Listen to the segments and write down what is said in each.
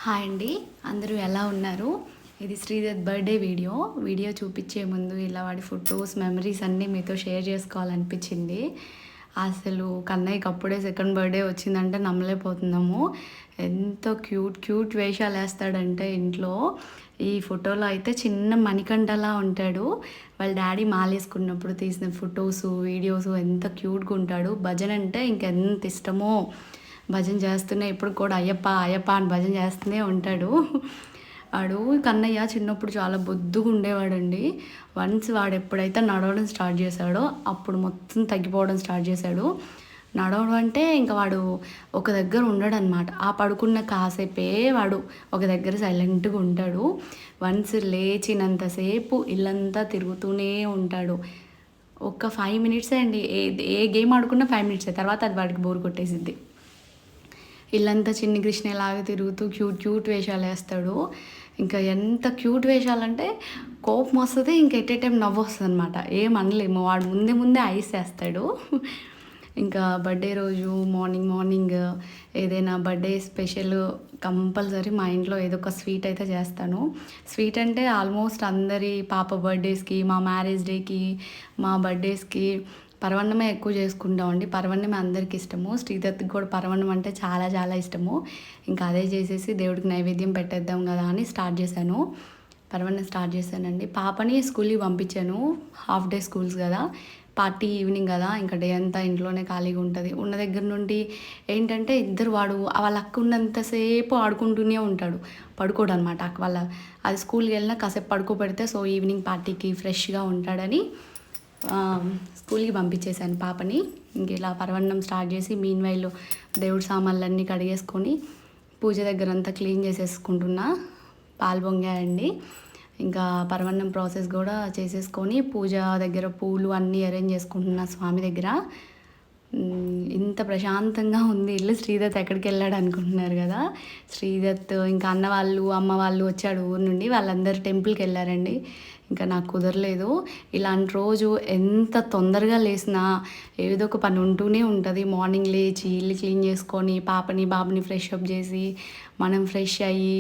Hi అండి, అందరూ ఎలా ఉన్నారు? ఇది శ్రీదత్ బర్త్డే వీడియో చూపించే ముందు ఇలా వాడి ఫొటోస్ మెమరీస్ అన్నీ మీతో షేర్ చేసుకోవాలనిపించింది. అసలు కన్నయ్యకి అప్పుడే సెకండ్ బర్త్డే వచ్చిందంటే నమ్మలేకపోతున్నాము. ఎంత క్యూట్ వేషాలు వేస్తాడంటే ఇంట్లో. ఈ ఫోటోలో అయితే చిన్న మణికంఠలా ఉంటాడు. వాళ్ళ డాడీ మాలేసుకున్నప్పుడు తీసిన ఫొటోస్ వీడియోస్ ఎంత క్యూట్గా ఉంటాడు. భజన అంటే ఇంకెంత ఇష్టమో. భజన చేస్తూనే ఇప్పుడు కూడా అయ్యప్ప అయ్యప్ప అని భజన చేస్తూనే ఉంటాడు. వాడు కన్నయ్య చిన్నప్పుడు చాలా బొద్దుగా ఉండేవాడండి. వన్స్ వాడు ఎప్పుడైతే నడవడం స్టార్ట్ చేశాడో అప్పుడు మొత్తం తగ్గిపోవడం స్టార్ట్ చేశాడు. నడవడం అంటే ఇంకా వాడు ఒక దగ్గర ఉండడనమాట. ఆ పడుకున్న కాసేపే వాడు ఒక దగ్గర సైలెంట్గా ఉంటాడు. వన్స్ లేచినంతసేపు ఇల్లంతా తిరుగుతూనే ఉంటాడు. ఒక 5 మినిట్సే అండి. ఏ గేమ్ ఆడుకున్నా 5 మినిట్సే, తర్వాత అది వాడికి బోర్ కొట్టేసిద్ది. ఇల్లంతా చిన్ని కృష్ణలాగా తిరుగుతూ క్యూట్ వేషాలు వేస్తాడు. ఇంకా ఎంత క్యూట్ వేషాలంటే కోపం వస్తుంది, ఇంకా ఎట్ ఏ టైం నవ్వు వస్తుంది అనమాట. ఏం అనలేము, వాడు ముందే ఐస్ వేస్తాడు. ఇంకా బర్త్డే రోజు మార్నింగ్ ఏదైనా బర్త్డే స్పెషల్ కంపల్సరీ మా ఇంట్లో ఏదో ఒక స్వీట్ అయితే చేస్తాను. స్వీట్ అంటే ఆల్మోస్ట్ అందరి పాప బర్త్డేస్కి, మా మ్యారేజ్ డేకి, మా బర్త్డేస్కి పరవన్నమే ఎక్కువ చేసుకుంటామండి. పరవన్నమే అందరికి ఇష్టము. శ్రీదత్కి కూడా పరవన్నం అంటే చాలా ఇష్టము. ఇంకా అదే చేసేసి దేవుడికి నైవేద్యం పెట్టేద్దాం కదా అని స్టార్ట్ చేశాను. పరవన్నం స్టార్ట్ చేశానండి. పాపని స్కూల్కి పంపించాను. హాఫ్ డే స్కూల్స్ కదా, పార్టీ ఈవినింగ్ కదా, ఇంకా డే అంతా ఇంట్లోనే ఖాళీగా ఉంటుంది. ఉన్న దగ్గర నుండి ఏంటంటే ఇద్దరు వాడు వాళ్ళ అక్క ఉన్నంతసేపు ఆడుకుంటూనే ఉంటాడు. పడుకోడు అనమాట. అక్క వాళ్ళ అది స్కూల్కి వెళ్ళినా కాసేపు పడుకోబెడితే సో ఈవినింగ్ పార్టీకి ఫ్రెష్గా ఉంటాడని స్కూల్కి పంపించేశాను పాపని. ఇంక ఇలా పరవన్నం స్టార్ట్ చేసి మీన్ దేవుడి సామాన్లన్నీ కడిగేసుకొని పూజ దగ్గర అంతా క్లీన్ చేసేసుకుంటున్నా. పాలు పొంగాయండి. ఇంకా పరవన్నం ప్రాసెస్ కూడా చేసేసుకొని పూజ దగ్గర పూలు అన్నీ అరేంజ్ చేసుకుంటున్నా స్వామి దగ్గర. ఇంత ప్రశాంతంగా ఉంది ఇల్లు. శ్రీదత్ ఎక్కడికి వెళ్ళాడు అనుకుంటున్నారు కదా. శ్రీదత్ ఇంకా అన్న వాళ్ళు అమ్మ వాళ్ళు వచ్చాడు ఊరు నుండి. వాళ్ళందరూ టెంపుల్కి వెళ్ళారండి. ఇంకా నాకు కుదరలేదు. ఇలాంటి రోజు ఎంత తొందరగా లేసినా ఏదో ఒక పని ఉంటూనే ఉంటుంది. మార్నింగ్ లేచి ఇల్లు క్లీన్ చేసుకొని బాబుని ఫ్రెష్ అప్ చేసి మనం ఫ్రెష్ అయ్యి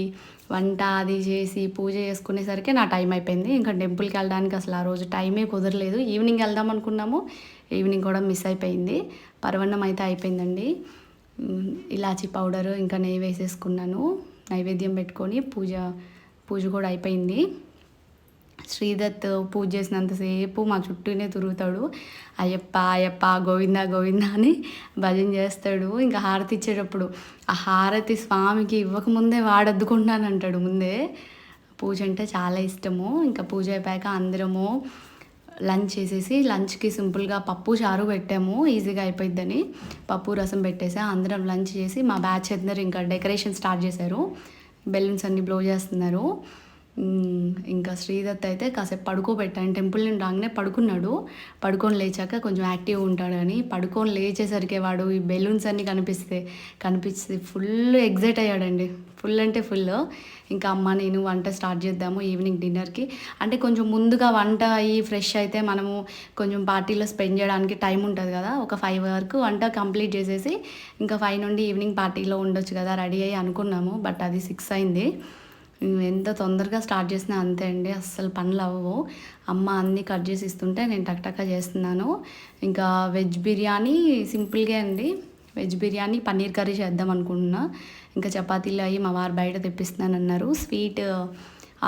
వంట అది చేసి పూజ చేసుకునేసరికి నా టైం అయిపోయింది. ఇంకా టెంపుల్కి వెళ్ళడానికి అసలు ఆ రోజు టైమే కుదరలేదు. ఈవినింగ్ వెళ్దాం అనుకున్నాము, ఈవినింగ్ కూడా మిస్ అయిపోయింది. పరవన్నం అయితే అయిపోయిందండి. ఇలాచీ పౌడరు ఇంకా నెయ్యి వేసేసుకున్నాను. నైవేద్యం పెట్టుకొని పూజ కూడా అయిపోయింది. శ్రీదత్ పూజ చేసినంతసేపు మా చుట్టూనే తిరుగుతాడు. అయ్యప్ప గోవిందా అని భజన చేస్తాడు. ఇంకా హారతి ఇచ్చేటప్పుడు ఆ హారతి స్వామికి ఇవ్వకముందే వాడద్దుకుంటానంటాడు ముందే. పూజ అంటే చాలా ఇష్టము. ఇంకా పూజ అయిపోయాక అందరము లంచ్ చేసేసి లంచ్కి సింపుల్గా పప్పు చారు పెట్టాము, ఈజీగా అయిపోయిద్దని పప్పు రసం పెట్టేసా. అందరం లంచ్ చేసి మా బ్యాచ్ అందరూ ఇంకా డెకరేషన్ స్టార్ట్ చేశారు. బెలూన్స్ అన్నీ బ్లో చేస్తున్నారు. ఇంకా శ్రీదత్ అయితే కాసేపు పడుకోబెట్టాను. టెంపుల్ నుండి రాగానే పడుకొని లేచాక కొంచెం యాక్టివ్గా ఉంటాడు అని. పడుకొని లేచేసరికి వాడు ఈ బెలూన్స్ అన్నీ కనిపిస్తే ఫుల్ ఎగ్జైట్ అయ్యాడండి. ఫుల్ అంటే ఫుల్. ఇంకా అమ్మ నేను వంట స్టార్ట్ చేద్దాము ఈవినింగ్ డిన్నర్కి అంటే కొంచెం ముందుగా వంట అయ్యి ఫ్రెష్ అయితే మనము కొంచెం పార్టీలో స్పెండ్ చేయడానికి టైం ఉంటుంది కదా. ఒక 5 వరకు వంట కంప్లీట్ చేసేసి ఇంకా 5 నుండి ఈవినింగ్ పార్టీలో ఉండొచ్చు కదా రెడీ అయ్యి అనుకున్నాము. బట్ అది 6 అయింది. ఎంత తొందరగా స్టార్ట్ చేసినా అంతే అండి, అస్సలు పనులు అవ్వవు. అమ్మ అన్నీ కట్ చేసి ఇస్తుంటే నేను టక్టక్గా చేస్తున్నాను. ఇంకా వెజ్ బిర్యానీ సింపుల్గా అండి. వెజ్ బిర్యానీ పన్నీర్ కర్రీ చేద్దాం అనుకుంటున్నా. ఇంకా చపాతీలు అవి మా వారు బయట తెప్పిస్తున్నాను అన్నారు. స్వీట్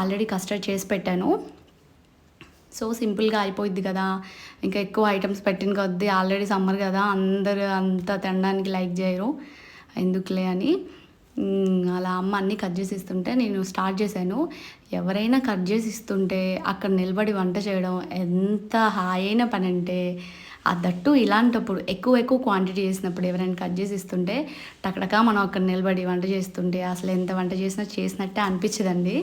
ఆల్రెడీ కస్టర్డ్ చేసి పెట్టాను. సో సింపుల్గా అయిపోయిద్ది కదా. ఇంకా ఎక్కువ ఐటమ్స్ పెట్టిన కొద్దీ ఆల్రెడీ సమ్మర్ కదా, అందరూ అంతా తినడానికి లైక్ చేయరు, ఎందుకులే అని అలా అమ్మ అన్నీ కట్ చేసి ఇస్తుంటే నేను స్టార్ట్ చేశాను. ఎవరైనా కట్ చేసి ఇస్తుంటే అక్కడ నిలబడి వంట చేయడం ఎంత హాయి అయిన పని అంటే, దట్టు ఇలాంటప్పుడు ఎక్కువ క్వాంటిటీ చేసినప్పుడు ఎవరైనా కట్ చేసి ఇస్తుంటే టకటకా మనం అక్కడ నిలబడి వంట చేస్తుంటే అసలు ఎంత వంట చేసినట్టే అనిపించదండి.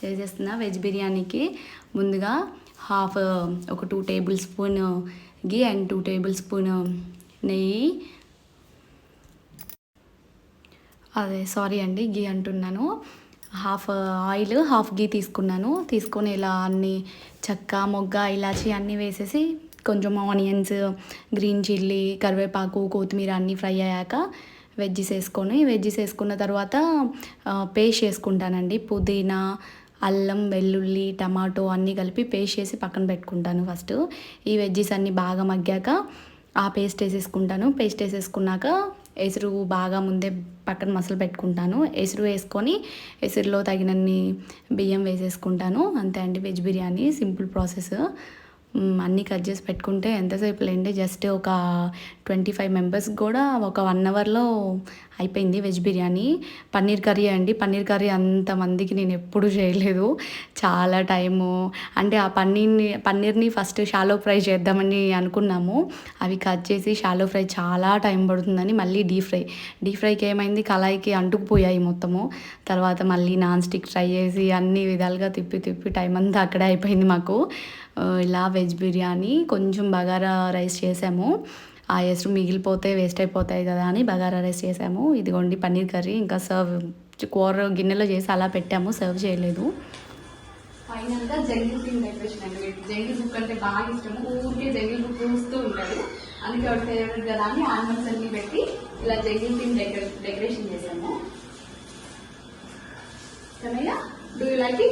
చేసేస్తున్నా. వెజ్ బిర్యానీకి ముందుగా ఒక 2 table spoon ghee and 2 table spoon నెయ్యి, గీ అంటున్నాను. హాఫ్ ఆయిల్ హాఫ్ గీ తీసుకొని ఇలా అన్నీ చెక్క మొగ్గ ఇలాచి అన్నీ వేసేసి కొంచెం ఆనియన్స్, గ్రీన్ చిల్లీ, కరివేపాకు, కొత్తిమీర అన్నీ ఫ్రై అయ్యాక వెజ్జీస్ వేసుకున్న తర్వాత పేస్ట్ చేసుకుంటానండి. పుదీనా, అల్లం, వెల్లుల్లి, టమాటో అన్నీ కలిపి పేస్ట్ చేసి పక్కన పెట్టుకుంటాను ఫస్ట్. ఈ వెజ్జీస్ అన్నీ బాగా మగ్గాక ఆ పేస్ట్ వేసేసుకుంటాను. పేస్ట్ వేసేసుకున్నాక ఎసురు బాగా ముందే పక్కన మసలు పెట్టుకుంటాను. ఎసురు వేసుకొని ఎసురులో తగినన్ని బియ్యం వేసేసుకుంటాను. అంతే అండి వెజ్ బిర్యానీ, సింపుల్ ప్రాసెస్. అన్నీ కట్ చేసి పెట్టుకుంటే ఎంతసేపు లేండి, జస్ట్ ఒక 25 మెంబర్స్కి కూడా ఒక 1 అవర్లో అయిపోయింది వెజ్ బిర్యానీ. పన్నీర్ కర్రీ అండి. పన్నీర్ కర్రీ అంతమందికి నేను ఎప్పుడు చేయలేదు. చాలా టైము, అంటే ఆ పన్నీర్ని ఫస్ట్ షాలో ఫ్రై చేద్దామని అనుకున్నాము. అవి కట్ చేసి షాలో ఫ్రై చాలా టైం పడుతుందని మళ్ళీ డీప్ ఫ్రైకి ఏమైంది, కళాయికి అంటుకుపోయాయి మొత్తము. తర్వాత మళ్ళీ నాన్ స్టిక్ ట్రై చేసి అన్ని విధాలుగా తిప్పి టైం అంతా అక్కడే అయిపోయింది మాకు. ఇలా వెజ్ బిర్యానీ కొంచెం బగారా రైస్ చేసాము. ఆ ఎసురు మిగిలిపోతే వేస్ట్ అయిపోతాయి కదా అని బగారా రైస్ చేసాము. ఇదిగోండి పన్నీర్ కర్రీ. ఇంకా కూర గిన్నెలో చేసి అలా పెట్టాము, సర్వ్ చేయలేదు. ఫైనల్గా జంగిల్ థీమ్ డెకరేషన్ అండి. జంగిల్ బుక్ అంటే బాగా ఇష్టము, ఊరికే జంగిల్ బుక్ చూస్తూ ఉంటారు. అందుకే ఒక ఫేవరెట్ కదా అని ఆనిమల్స్ అన్ని పెట్టి ఇలా జంగిల్ థీమ్ డెకరేషన్ చేసాము. Kannayya, do you like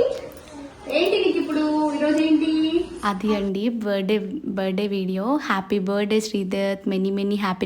it? ఏంటి నీకు ఇప్పుడు ఈరోజు ఏంటి? అది అండి birthday video. Happy birthday Sridath, many happy